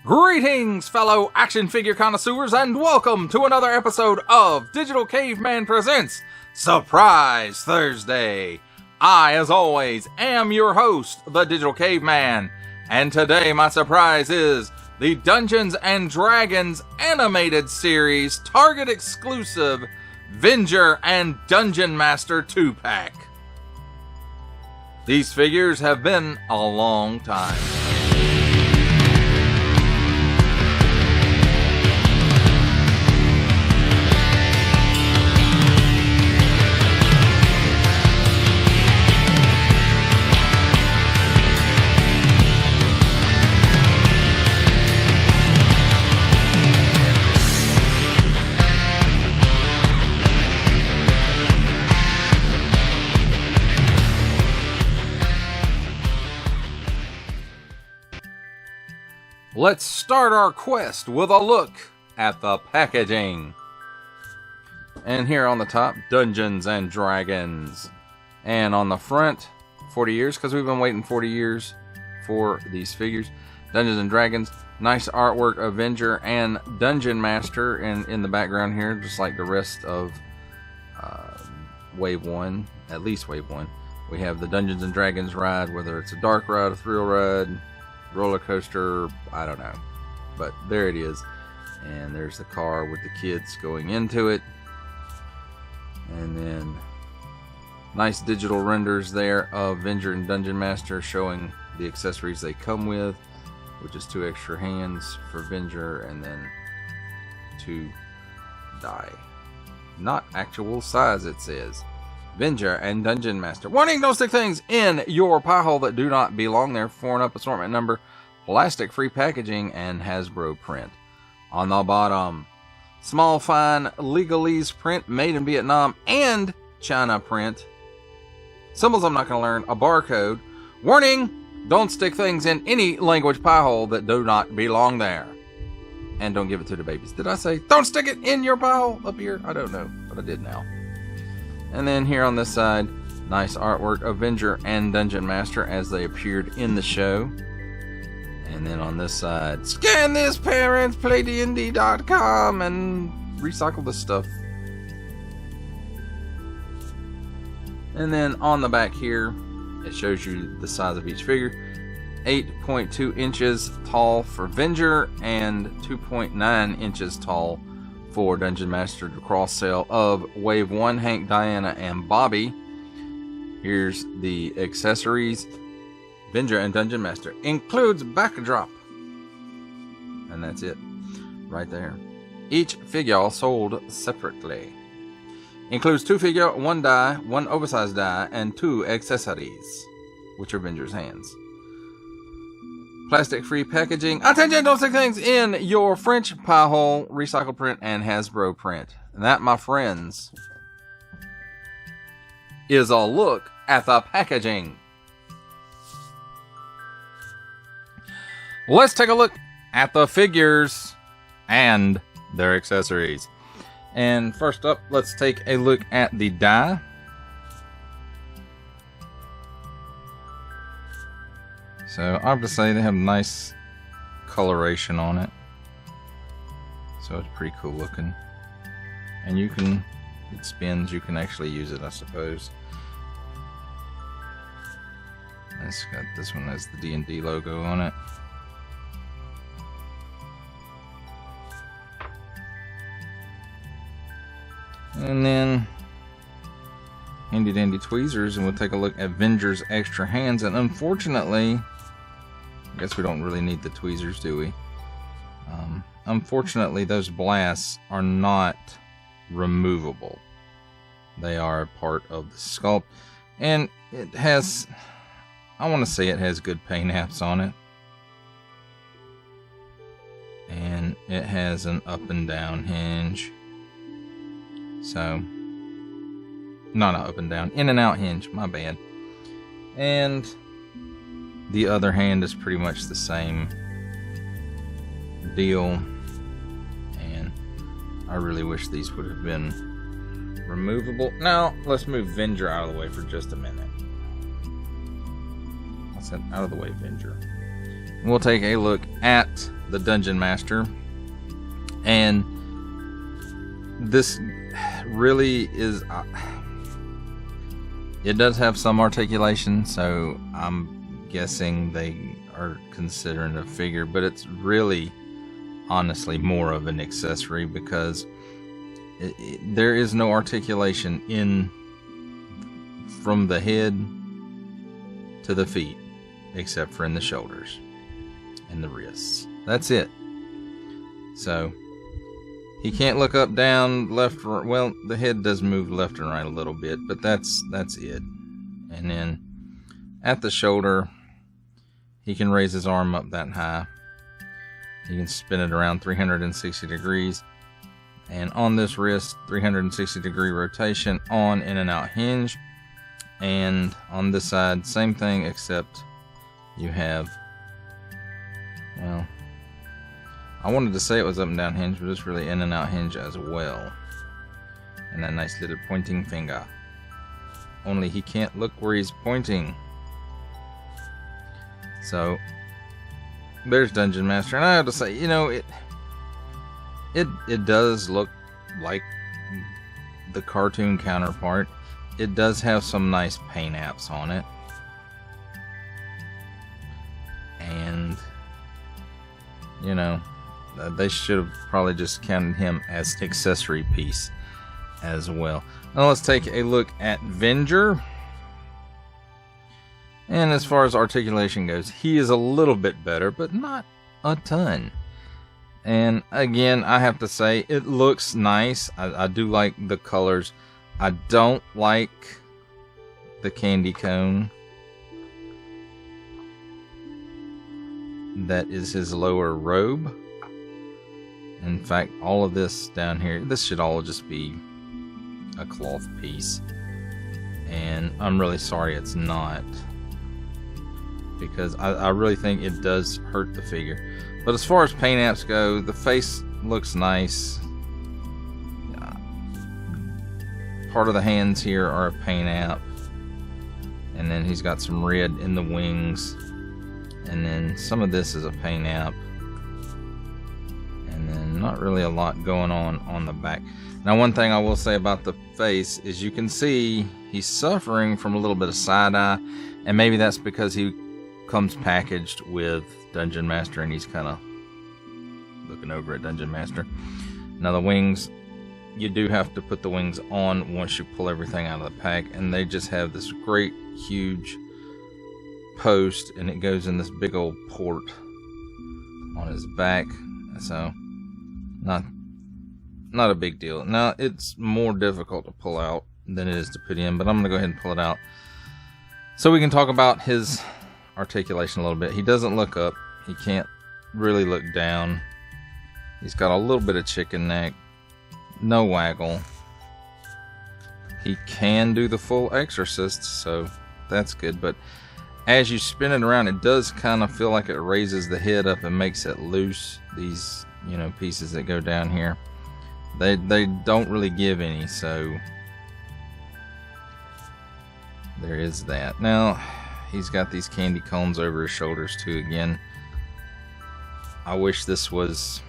Greetings, fellow action figure connoisseurs, and welcome to another episode of Digital Caveman Presents Surprise Thursday. I, as always, am your host, the Digital Caveman, and today my surprise is the Dungeons & Dragons animated series Target exclusive Venger and Dungeon Master 2-pack. These figures have been a long time. Let's start our quest with a look at the packaging. And here on the top, Dungeons and Dragons. And on the front, 40 years, because we've been waiting 40 years for these figures. Dungeons and Dragons, nice artwork of Venger and Dungeon Master in the background here, just like the rest of Wave 1, at least Wave 1. We have the Dungeons and Dragons ride, whether it's a dark ride, a thrill ride, roller coaster, I don't know, but there it is. And there's the car with the kids going into it, and then nice digital renders there of Venger and Dungeon Master showing the accessories they come with, which is 2 extra hands for Venger and then 2 die, not actual size. It says Venger and Dungeon Master. Warning, don't stick things in your pie hole that do not belong there. 4-and-up assortment number, plastic-free packaging, and Hasbro print. On the bottom, small fine legalese print, made in Vietnam, and China print. Symbols I'm not going to learn. A barcode. Warning, don't stick things in any language pie hole that do not belong there. And don't give it to the babies. Did I say don't stick it in your pie hole up here? I don't know, but I did now. And then here on this side, nice artwork of Venger and Dungeon Master as they appeared in the show. And then on this side, scan this, parents, playdnd.com, and recycle this stuff. And then on the back here, it shows you the size of each figure. 8.2 inches tall for Venger and 2.9 inches tall for Dungeon Master, to cross sale of Wave 1, Hank, Diana, and Bobby. Here's the accessories. Venger and Dungeon Master includes backdrop. And that's it. Right there. Each figure sold separately. Includes 2 figure, 1 die, 1 oversized die, and 2 accessories, which are Venger's hands. Plastic-free packaging. Attention, don't stick things in your French pie hole, recycle print, and Hasbro print. And that, my friends, is a look at the packaging. Let's take a look at the figures and their accessories. And first up, let's take a look at the die. So obviously they have nice coloration on it, so it's pretty cool looking. And it spins, you can actually use it, I suppose. It's got, this one has the D&D logo on it. And then handy dandy tweezers, and we'll take a look at Venger's extra hands. And unfortunately, I guess we don't really need the tweezers, do we? Unfortunately, those blasts are not removable. They are a part of the sculpt. And it has, I want to say it has good paint apps on it. And it has an up and down hinge. So, not an up and down, in and out hinge, my bad. And the other hand is pretty much the same deal. And I really wish these would have been removable. Now, let's move Venger out of the way for just a minute. I said out of the way, Venger. we'll take a look at the Dungeon Master. And this really is, it does have some articulation, so I'm guessing they are considering a figure, but it's really honestly more of an accessory, because there is no articulation from the head to the feet, except for in the shoulders and the wrists. That's it. So he can't look up, down, left, right. Well, the head does move left and right a little bit, but that's it. And then at the shoulder, he can raise his arm up that high. He can spin it around 360 degrees. And on this wrist, 360 degree rotation, on, in and out hinge. And on this side, same thing, except you have, well, I wanted to say it was up and down hinge, but it's really in and out hinge as well. And that nice little pointing finger. Only he can't look where he's pointing. So there's Dungeon Master. And I have to say, you know, it does look like the cartoon counterpart. It does have some nice paint apps on it. And, you know, they should have probably just counted him as an accessory piece as well. Now let's take a look at Venger. And as far as articulation goes, he is a little bit better, but not a ton. And again, I have to say, it looks nice. I do like the colors. I don't like the candy cone that is his lower robe. In fact, all of this down here, this should all just be a cloth piece. And I'm really sorry it's not, because I really think it does hurt the figure. But as far as paint apps go, the face looks nice. Part of the hands here are a paint app. And then he's got some red in the wings. And then some of this is a paint app. And then not really a lot going on the back. Now, one thing I will say about the face is you can see he's suffering from a little bit of side eye. And maybe that's because he comes packaged with Dungeon Master and he's kind of looking over at Dungeon Master. Now the wings, you do have to put the wings on once you pull everything out of the pack, and they just have this great huge post, and it goes in this big old port on his back. So not a big deal. Now it's more difficult to pull out than it is to put in, but I'm gonna go ahead and pull it out so we can talk about his articulation a little bit. He doesn't look up. He can't really look down. He's got a little bit of chicken neck. No waggle. He can do the full exorcist, so that's good. But as you spin it around, it does kind of feel like it raises the head up and makes it loose. These, you know, pieces that go down here, they don't really give any. So there is that. Now he's got these candy cones over his shoulders too. Again, I wish this was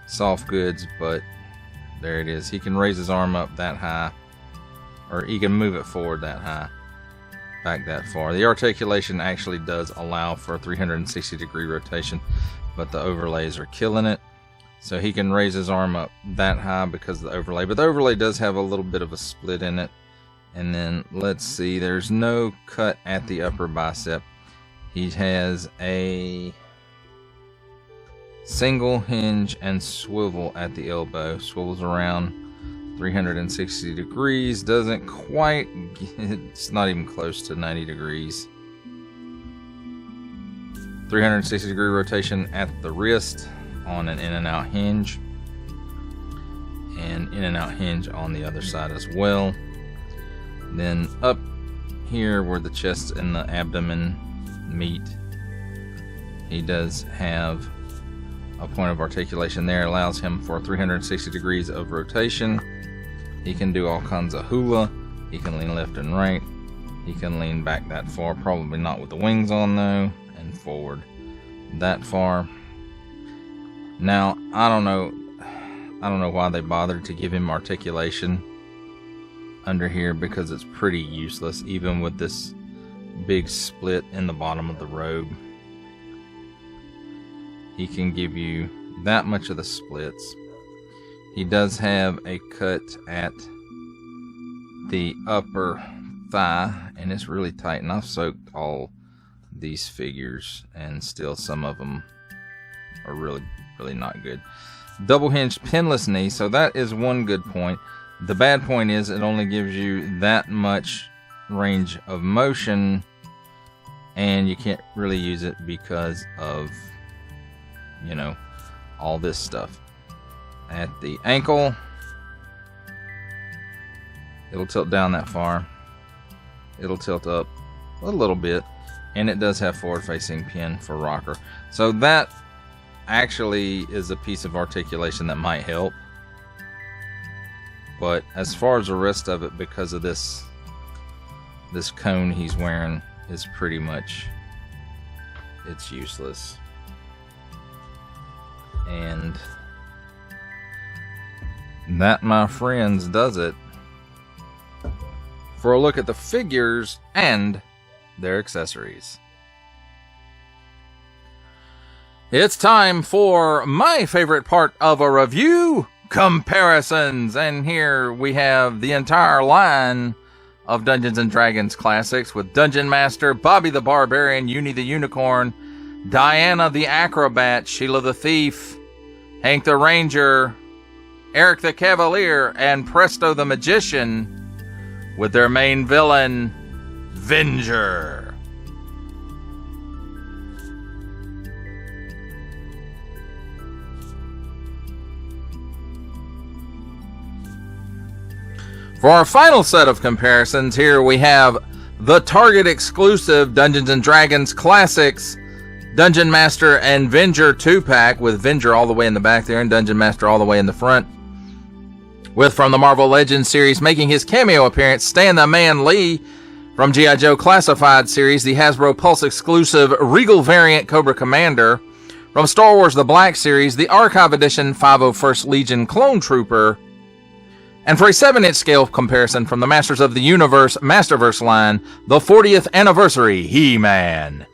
soft goods, but there it is. He can raise his arm up that high, or he can move it forward that high, back that far. The articulation actually does allow for a 360 degree rotation, but the overlays are killing it. So he can raise his arm up that high because of the overlay, but the overlay does have a little bit of a split in it. And then let's see, there's no cut at the upper bicep. He has a single hinge and swivel at the elbow. Swivels around 360 degrees. Doesn't quite, it's not even close to 90 degrees. 360 degree rotation at the wrist on an in and out hinge. And in and out hinge on the other side as well. Then up here where the chest and the abdomen meet, he does have a point of articulation there. Allows him for 360 degrees of rotation. He can do all kinds of hula. He can lean left and right. He can lean back that far, probably not with the wings on though, and forward that far. Now, I don't know why they bothered to give him articulation under here, because it's pretty useless, even with this big split in the bottom of the robe. He can give you that much of the splits. He does have a cut at the upper thigh, and it's really tight, and I've soaked all these figures, and still some of them are really not good. Double hinged pinless knee, so that is one good point. The bad point is it only gives you that much range of motion, and you can't really use it because of, you know, all this stuff. At the ankle, it'll tilt down that far. It'll tilt up a little bit, and it does have forward facing pin for rocker. So that actually is a piece of articulation that might help. But as far as the rest of it, because of this cone he's wearing, is pretty much, it's useless. And that, my friends, does it for a look at the figures and their accessories. It's time for my favorite part of a review: comparisons. And here we have the entire line of Dungeons and Dragons classics, with Dungeon Master, Bobby the Barbarian, Uni the Unicorn, Diana the Acrobat, Sheila the Thief, Hank the Ranger, Eric the Cavalier, and Presto the Magician, with their main villain, Venger. For our final set of comparisons, here we have the Target exclusive Dungeons & Dragons Classics Dungeon Master and Venger 2-pack, with Venger all the way in the back there and Dungeon Master all the way in the front. With, from the Marvel Legends series, making his cameo appearance, Stan the Man Lee. From G.I. Joe Classified series, the Hasbro Pulse exclusive Regal variant Cobra Commander. From Star Wars The Black series, the Archive Edition 501st Legion Clone Trooper. And for a 7-inch scale comparison from the Masters of the Universe Masterverse line, the 40th Anniversary He-Man.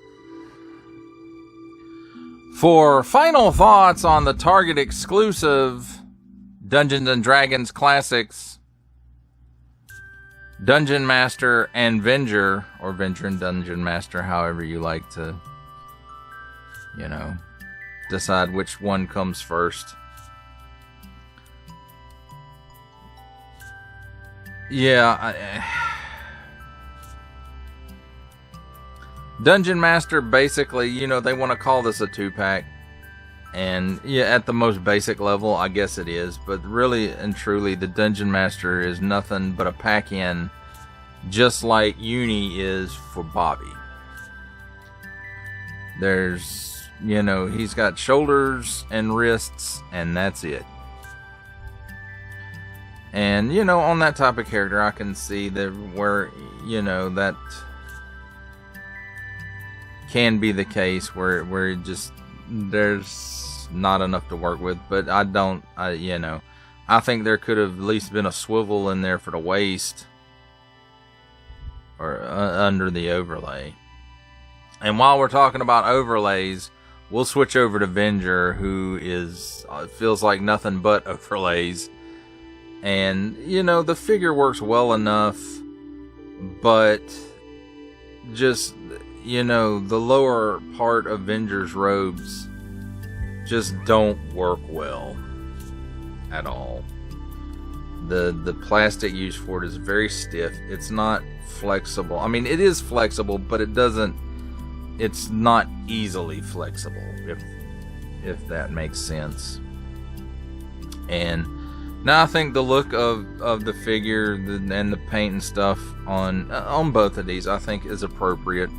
For final thoughts on the Target exclusive Dungeons & Dragons Classics Dungeon Master and Venger, or Venger and Dungeon Master, however you like to, you know, decide which one comes first. Yeah, Dungeon Master, basically, you know, they want to call this a 2-pack. And yeah, at the most basic level, I guess it is. But really and truly, the Dungeon Master is nothing but a pack-in, just like Uni is for Bobby. There's, you know, he's got shoulders and wrists, and that's it. And, you know, on that type of character, I can see that where, you know, that can be the case where it just, there's not enough to work with. But you know, I think there could have at least been a swivel in there for the waist, or under the overlay. And while we're talking about overlays, we'll switch over to Venger, who is, feels like nothing but overlays. And, you know, the figure works well enough, but just, you know, the lower part of Venger's robes just don't work well at all. The plastic used for it is very stiff. It's not flexible. I mean, it is flexible, but it's not easily flexible, if that makes sense. And now I think the look of the figure and the paint and stuff on both of these, I think, is appropriate.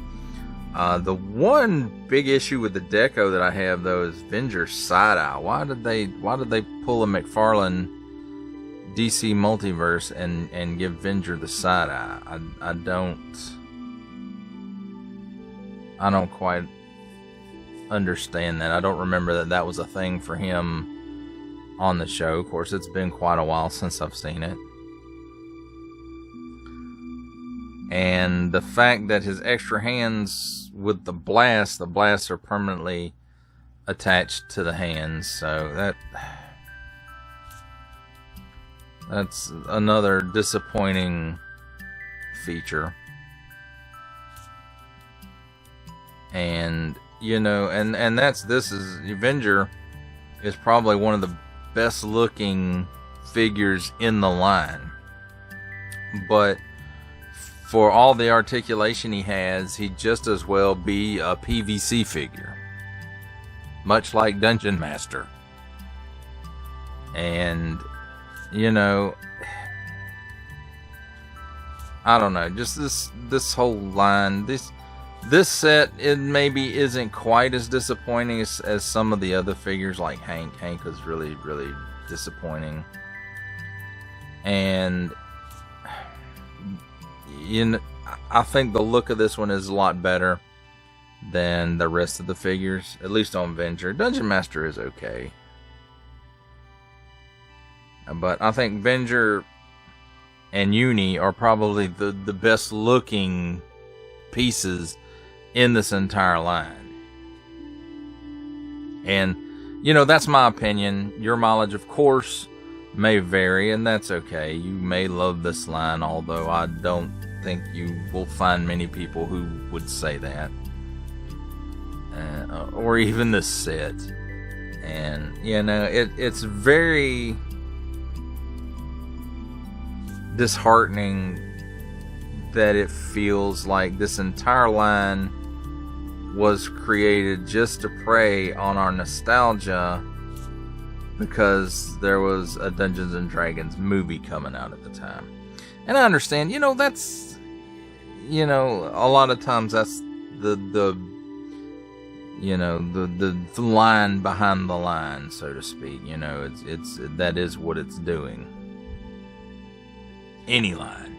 The one big issue with the deco that I have, though, is Venger's side eye. Why did they pull a McFarlane DC Multiverse and give Venger the side eye? I don't I don't quite understand that. I don't remember that that was a thing for him on the show. Of course, it's been quite a while since I've seen it. And the fact that his extra hands with the blasts are permanently attached to the hands, so that's another disappointing feature. And this is Venger is probably one of the best looking figures in the line, but for all the articulation he has, he'd just as well be a PVC figure, much like Dungeon Master. And I don't know, just this whole line, this set, it maybe isn't quite as disappointing as some of the other figures like Hank. Hank was really, really disappointing. And I think the look of this one is a lot better than the rest of the figures, at least on Venger. Dungeon Master is okay, but I think Venger and Uni are probably the best looking pieces in this entire line. And that's my opinion. Your mileage, of course, may vary, and that's okay. You may love this line, although I don't think you will find many people who would say that, or even this set. And it's very disheartening that it feels like this entire line was created just to prey on our nostalgia because there was a Dungeons and Dragons movie coming out at the time. And I understand, that's, a lot of times that's the line behind the line, so to speak. It's that is what it's doing. Any line.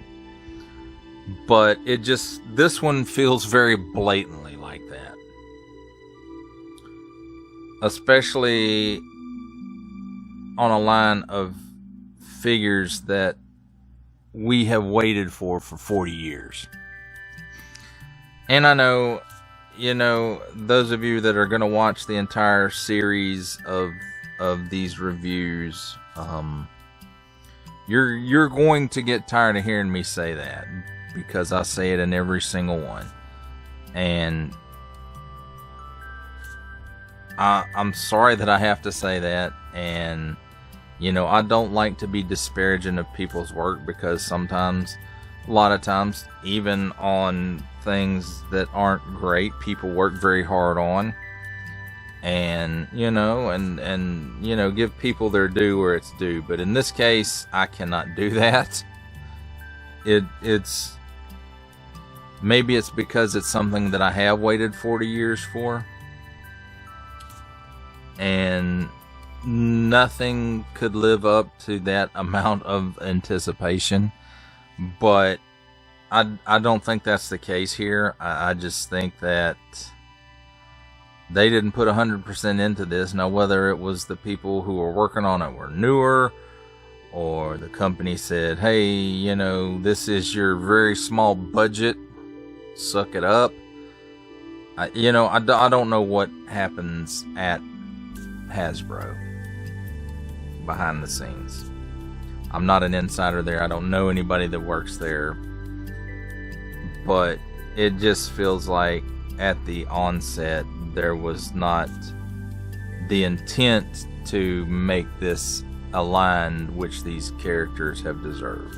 But this one feels very blatantly like that. Especially on a line of figures that we have waited for 40 years. And I know, those of you that are going to watch the entire series of these reviews, you're going to get tired of hearing me say that, because I say it in every single one. And I'm sorry that I have to say that. And I don't like to be disparaging of people's work, because a lot of times, even on things that aren't great, people work very hard on. And give people their due where it's due. But in this case, I cannot do that. It's maybe it's because it's something that I have waited 40 years for, and nothing could live up to that amount of anticipation. But I don't think that's the case here. I just think that they didn't put 100% into this. Now, whether it was the people who were working on it were newer, or the company said, hey, this is your very small budget, suck it up. I don't know what happens at Hasbro behind the scenes. I'm not an insider there. I don't know anybody that works there. But it just feels like at the onset there was not the intent to make this a line which these characters have deserved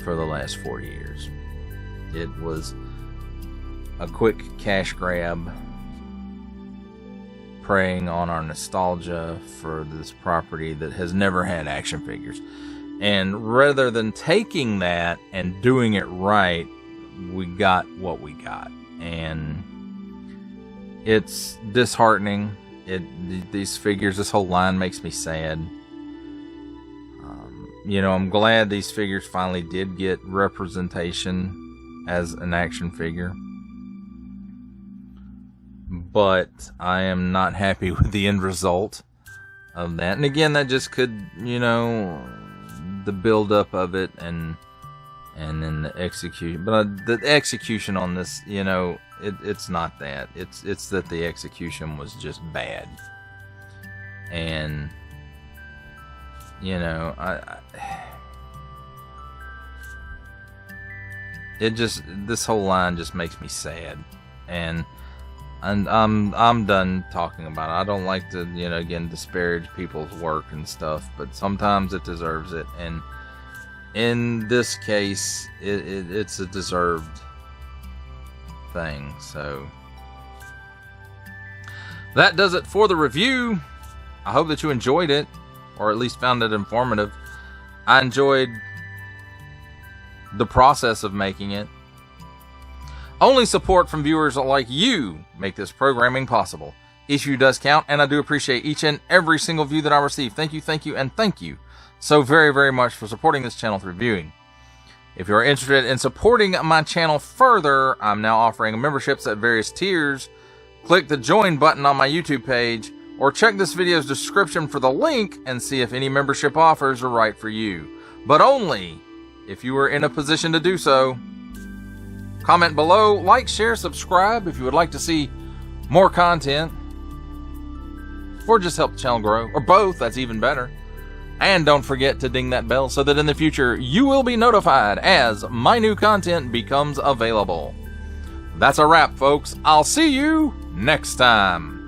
for the last 40 years. It was a quick cash grab, preying on our nostalgia for this property that has never had action figures. And rather than taking that and doing it right, we got what we got. And it's disheartening. These figures, this whole line makes me sad. I'm glad these figures finally did get representation as an action figure. but I am not happy with the end result of that. And again, that just could, you know, the build up of it and then the execution. But the execution on this, you know, it's not that. It's that the execution was just bad. And you know, this whole line just makes me sad, and I'm done talking about it. I don't like to, you know, again, disparage people's work and stuff, but sometimes it deserves it, and in this case, it's a deserved thing. So that does it for the review. I hope that you enjoyed it, or at least found it informative. I enjoyed the process of making it. Only support from viewers like you make this programming possible. Each view does count, and I do appreciate each and every single view that I receive. Thank you, and thank you so very, very much for supporting this channel through viewing. If you are interested in supporting my channel further, I'm now offering memberships at various tiers. Click the join button on my YouTube page, or check this video's description for the link and see if any membership offers are right for you. But only if you are in a position to do so. Comment below, like, share, subscribe if you would like to see more content, or just help the channel grow, or both, that's even better. And don't forget to ding that bell so that in the future you will be notified as my new content becomes available. That's a wrap, folks. I'll see you next time.